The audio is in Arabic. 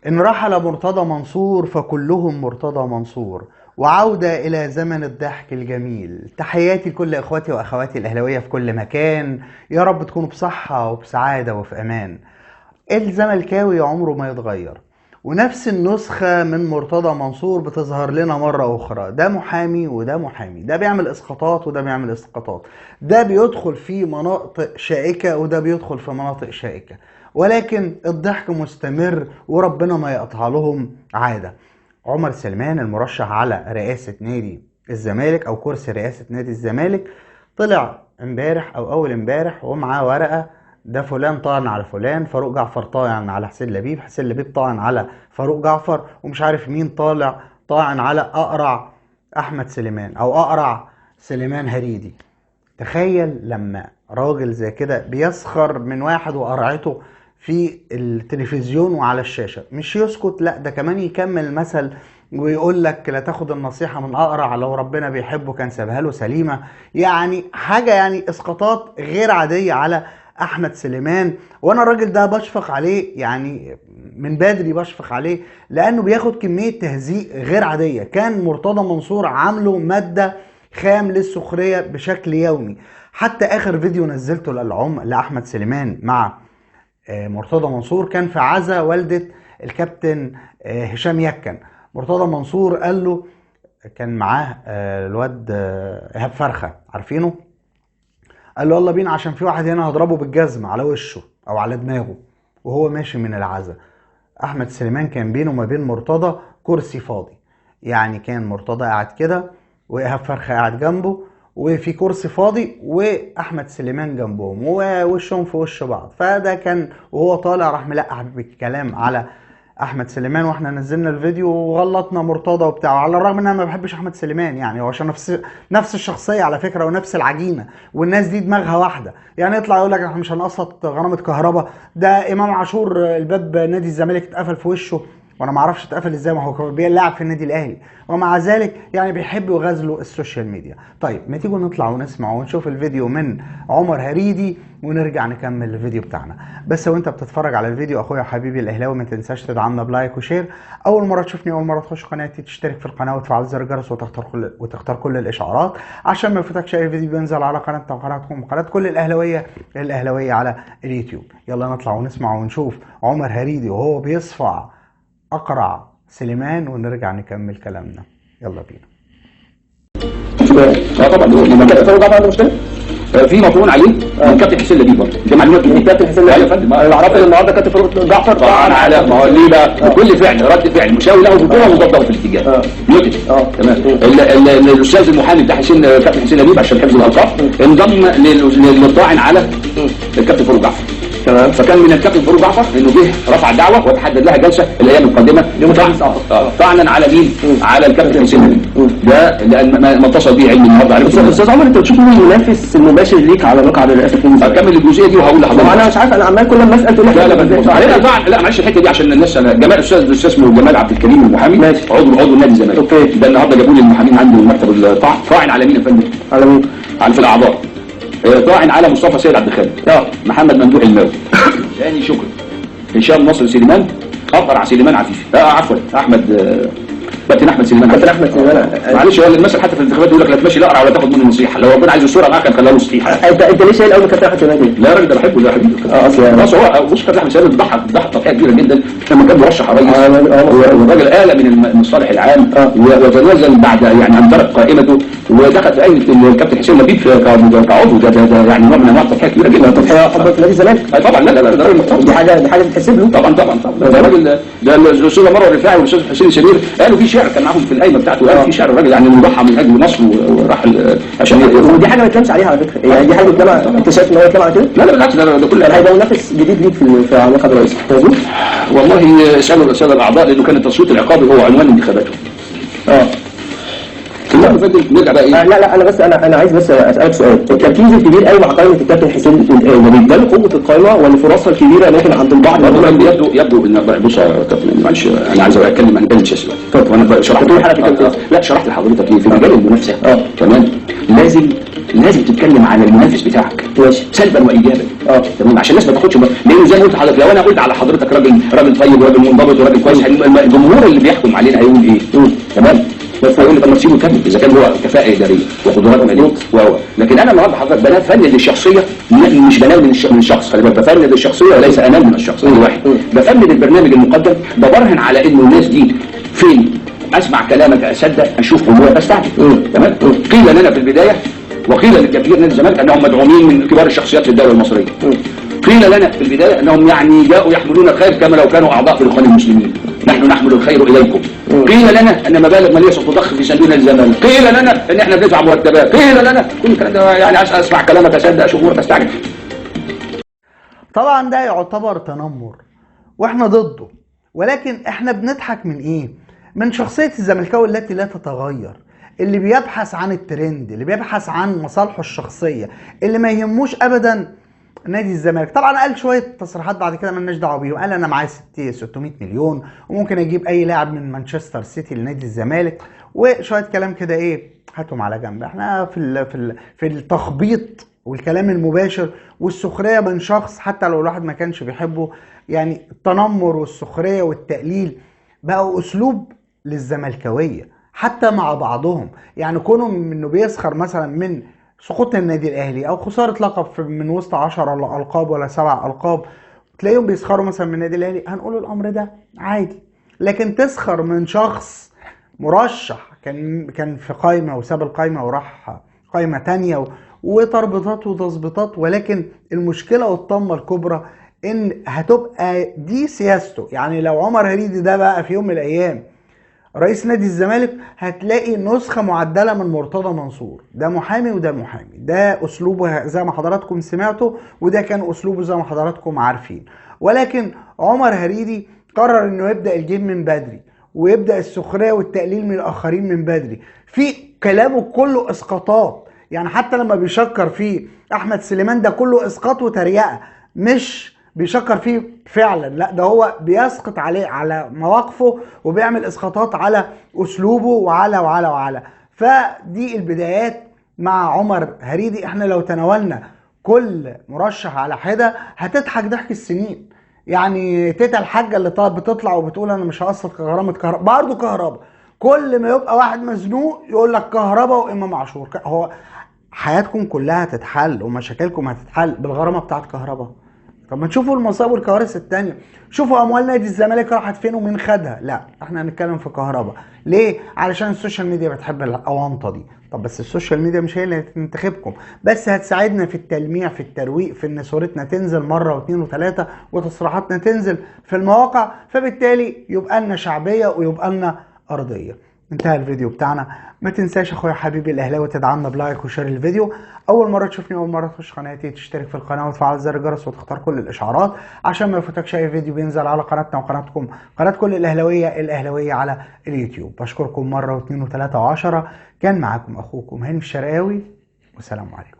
إن رحل مرتضى منصور فكلهم مرتضى منصور، وعودة إلى زمن الضحك الجميل. تحياتي لكل إخواتي وأخواتي الأهلاوية في كل مكان، يا رب تكونوا بصحة وبسعادة وفي أمان. الزملكاوي عمره ما يتغير، ونفس النسخة من مرتضى منصور بتظهر لنا مرة أخرى. ده محامي وده محامي، ده بيعمل إسقاطات وده بيعمل إسقاطات، ده بيدخل في مناطق شائكة وده بيدخل في مناطق شائكة، ولكن الضحك مستمر وربنا ما يقطع لهم عادة. عمر سليمان المرشح على رئاسة نادي الزمالك أو كرسي رئاسة نادي الزمالك طلع امبارح أو أول امبارح ومعاه ورقة: ده فلان طعن على فلان، فاروق جعفر طاعن على حسين لبيب، حسين لبيب طاعن على فاروق جعفر، ومش عارف مين طالع طاعن على أقرع أحمد سليمان أو أقرع سليمان هريدي. تخيل لما راجل زي كده بيسخر من واحد وقرعته في التلفزيون وعلى الشاشة، مش يسكت، لا ده كمان يكمل المثل ويقول لك: لا تاخد النصيحة من أقرع، لو ربنا بيحبه كان سابها له سليمة. يعني حاجة، يعني إسقاطات غير عادية على أحمد سليمان. وأنا الراجل ده بشفق عليه، يعني من بدري بشفق عليه، لأنه بياخد كمية تهزيء غير عادية. كان مرتضى منصور عامله مادة خام للسخرية بشكل يومي. حتى آخر فيديو نزلته لأحمد سليمان مع مرتضى منصور كان في عزا والدة الكابتن هشام يكن. مرتضى منصور قال له، كان معاه الواد إيهاب فرخة، عارفينه؟ قال له: يلا بينا عشان في واحد هنا هضربه بالجزمة على وشه أو على دماغه وهو ماشي من العزا. أحمد سليمان كان بينه وما بين مرتضى كرسي فاضي، يعني كان مرتضى قاعد كده وإيهاب فرخة قاعد جنبه وفي كرسي فاضي واحمد سليمان جنبهم ووشهم في وش بعض. فده كان وهو طالع راح ملقح بالكلام على احمد سليمان، واحنا نزلنا الفيديو وغلطنا مرتضى وبتاع، على الرغم ان انا ما بحبش احمد سليمان، يعني هو عشان نفس الشخصيه على فكره ونفس العجينه، والناس دي دماغها واحده. يعني يطلع يقول لك: احنا مش هنقسط غرامه كهرباء، ده امام عاشور الباب نادي الزمالك اتقفل في وشه، وانا ما اعرفش اتقفل ازاي، ما هو كان بيلعب في النادي الاهلي، ومع ذلك يعني بيحب يغازلوا السوشيال ميديا. طيب ما تيجوا نطلع ونسمع ونشوف الفيديو من عمر هريدي ونرجع نكمل الفيديو بتاعنا. بس وانت بتتفرج على الفيديو اخويا وحبيبي الاهلاوي ما تنساش تدعمنا بلايك وشير. اول مره تشوفني، اول مره تخش قناتي، تشترك في القناه وتفعل زر الجرس وتختار كل الاشعارات عشان ما يفوتكش اي فيديو بينزل على قناتنا وقناتكم وقناه كل الاهلاويه على اليوتيوب. يلا نطلع ونسمع ونشوف عمر هريدي وهو بيصفع أقرع سليمان ونرجع نكمل كلامنا. يلا بينا. طبعا لما كان فاروق جعفر عنده مشكله في مطعون عليه من كابتن حسين لبيب برضه، دي معلومات من كابتن حسين لبيب. يا فندم انا اعرف ان النهارده كابتن فاروق جعفر طبعا على ما هو ليه بقى بكل فعل رد فعل مشاوي له بقوه مضاده في الاتجاه. نوتج تمام. الاستاذ المحامي بتاع كابتن حسين لبيب عشان حفظ الالقاب انضم للطاعن على الكابتن فاروق جعفر. تمام. فكان من الكابتن فاروق جعفر انه جه رفع الدعوه وتحدد لها جلسه الايام القادمه طعنا على مين؟ على الكابتن حسين لبيب. ده لان ما اتصل به علم النهارده عليه. استاذ عمر، انت بتشوف مين المنافس المباشر ليك على مقعد الرئاسه؟ اكمل الجزئيه دي وهقول لحضرتك. انا مش عارف، انا عمال كل ما اسال تقول لا لا معلش الحته دي عشان الناس. انا جمال الاستاذ اسمه جمال عبد الكريم المحامي، عضو نادي الزمالك. اوكي. ده النهارده جابوا لي المحامين عنده المكتب الطعن. طاعن على مين يا فندم؟ على مين؟ على في الاعضاء. طاعن على مصطفى سيد عبد الخالق، محمد ممدوح الماوي، هاني شكري، هشام نصر سليمان، اقرع سليمان عفيفي، عفوا كابتن احمد سليمان. كابتن احمد سليمان معلش، هو المثل حتى في الانتخابات يقول لك لا تمشي الاقرع ولا تاخد منه نصيحه، لو ربنا عايز الصوره معاك كان خلاها له صحيحه. انت ليه شايل قوي كابتن احمد سليمان؟ لا يا راجل ده بحبه، ده حبيبي. اصلا بص، هو بص كابتن احمد سليمان ضحى تضحيه كبيره جدا لما كان مرشح رئيس، والراجل آلة من الصالح العام، وتنازل بعد يعني عن درجه قائمته ودخل في اي الكابتن حسين لبيب كعضو. ده يعني نوع من انواع التضحيه كبيره جدا. تضحيه حضرتك في نادي الزمالك؟ طبعا. لا ده راجل محترم، دي حاجه تتحسب له. طبعا. ده راجل، ده الاستاذ مروه الرفاعي والاستاذ حسين سمير قالوا في شعر كان معاهم في القايمه بتاعته، قال في شعر الراجل يعني مضحى من اجل مصر وراح عشان ودي حاجه ما يتلامش عليها على فكره، يعني دي حاجه يتلام. انت شايف ان هو يتلام على كده؟ لا بالعكس، ده كل هيبقى منافس جديد ليك في علاقه الرئيس موجود؟ والله اسالوا الساده الاعضاء، لانه كان التصويت العقابي هو عنوان انتخاباتهم. برضه فضل نرجع بقى ايه؟ لا انا بس انا عايز بس اسالك سؤال. التركيز الكبير قوي مع قائمه الكابتن حسين نبيل ده لقوه القائمه ولا فرصها الكبيره لكن عند البعض يبدو ان بص يا كابتن معلش انا عايز اتكلم عن بنش اسود. وانا شرحت لا شرحت لحضرتك ايه في مجال المنافسه كمان لازم تتكلم على المنافس بتاعك سلبا وايجابا تمام عشان الناس ما تاخدش لان زي ما قلت لحضرتك لو انا قلت على حضرتك راجل طيب وراجل منضبط وراجل كويس الجمهور اللي بيحكم علينا هيقول ايه؟ تمام بس هيقول لك طب ما تسيبه يكمل اذا كان هو كفاءه اداريه وقدرات ماليه لكن انا النهارده حضرتك بفند الشخصيه مش بنام من الشخص خلي بالك بفند الشخصيه وليس انام من الشخص ده واحد بفند البرنامج المقدم ببرهن على انه الناس دي فين اسمع كلامك اصدق اشوف امور استعجب تمام قيل لنا في البدايه وقيل للجماهير نادي الزمالك انهم مدعومين من كبار الشخصيات في الدوله المصريه قيل لنا في البدايه انهم يعني جاءوا يحملون الخير كما لو كانوا اعضاء في الاخوان المسلمين نحن نحمل الخير اليكم قيل لنا ان مبالغ ماليه ستضخ في صندوق الزمالك قيل لنا ان احنا بندفع مرتبات قيل لنا كل الكلام ده يعني اسمع كلامك اصدق اشوف امورك استعجب. طبعا ده يعتبر تنمر واحنا ضده، ولكن احنا بنضحك من ايه؟ من شخصيه الزملكاوي التي لا تتغير، اللي بيبحث عن الترند، اللي بيبحث عن مصالحه الشخصيه، اللي ما يهموش ابدا نادي الزمالك. طبعا قال شويه تصريحات بعد كده مالناش دعوه بيهم، قال انا معايا 600 مليون وممكن اجيب اي لاعب من مانشستر سيتي لنادي الزمالك، وشويه كلام كده ايه هاتهم على جنب. احنا في التخبيط والكلام المباشر والسخريه من شخص حتى لو الواحد ما كانش بيحبه، يعني التنمر والسخريه والتقليل بقوا اسلوب للزملكاويه حتى مع بعضهم. يعني كونه انه بيسخر مثلا من سقوط النادي الاهلي او خساره لقب من وسط 10 القاب ولا 7 القاب، تلاقيهم بيسخروا مثلا من النادي الاهلي، هنقول الامر ده عادي. لكن تسخر من شخص مرشح كان في قائمه وساب القائمه وراح قائمه تانية وتربطات وتظبيطات، ولكن المشكله والطمه الكبرى ان هتبقى دي سياسته. يعني لو عمر هريدي ده بقى في يوم من الايام رئيس نادي الزمالك هتلاقي نسخة معدلة من مرتضى منصور، ده محامي وده محامي، ده اسلوبه زي ما حضراتكم سمعتوا وده كان اسلوبه زي ما حضراتكم عارفين. ولكن عمر هريدي قرر انه يبدأ الجيم من بدري ويبدأ السخرية والتقليل من الاخرين من بدري، في كلامه كله اسقاطات. يعني حتى لما بيشكر فيه احمد سليمان ده كله اسقاط وتريقة، مش بيشكر فيه فعلا، لا ده هو بيسقط عليه على مواقفه وبيعمل اسقاطات على اسلوبه وعلى فدي البدايات مع عمر هريدي. احنا لو تناولنا كل مرشح على حده هتضحك ضحك السنين. يعني تيتا الحاجه اللي بتطلع وبتقول انا مش هقسط غرامه كهرباء، برضه كهرباء، كل ما يبقى واحد مزنوق يقول لك كهرباء وامام عاشور. هو حياتكم كلها هتتحل ومشاكلكم هتتحل بالغرامه بتاعت كهرباء؟ طب ما تشوفوا المصائب والكوارث التانية، شوفوا اموال نادي الزمالك راحت فين ومين خدها. لا احنا هنتكلم في كهرباء. ليه؟ علشان السوشيال ميديا بتحب الاونطه دي. طب بس السوشيال ميديا مش هي اللي هتنتخبكم، بس هتساعدنا في التلميع في الترويق في ان صورتنا تنزل مره واثنين وثلاثه وتصريحاتنا تنزل في المواقع، فبالتالي يبقى لنا شعبيه ويبقى لنا ارضيه. انتهى الفيديو بتاعنا. ما تنساش اخويا حبيبي الاهلاوي تدعمنا بلايك وشير الفيديو. اول مره تشوفني اول مره تخش قناتي تشترك في القناه وتفعل زر الجرس وتختار كل الاشعارات عشان ما يفوتكش اي فيديو بينزل على قناتنا وقناتكم قناه كل الاهلاويه على اليوتيوب. بشكركم مره واثنين وثلاثه وعشرة. كان معاكم اخوكم هاني الشرقاوي والسلام عليكم.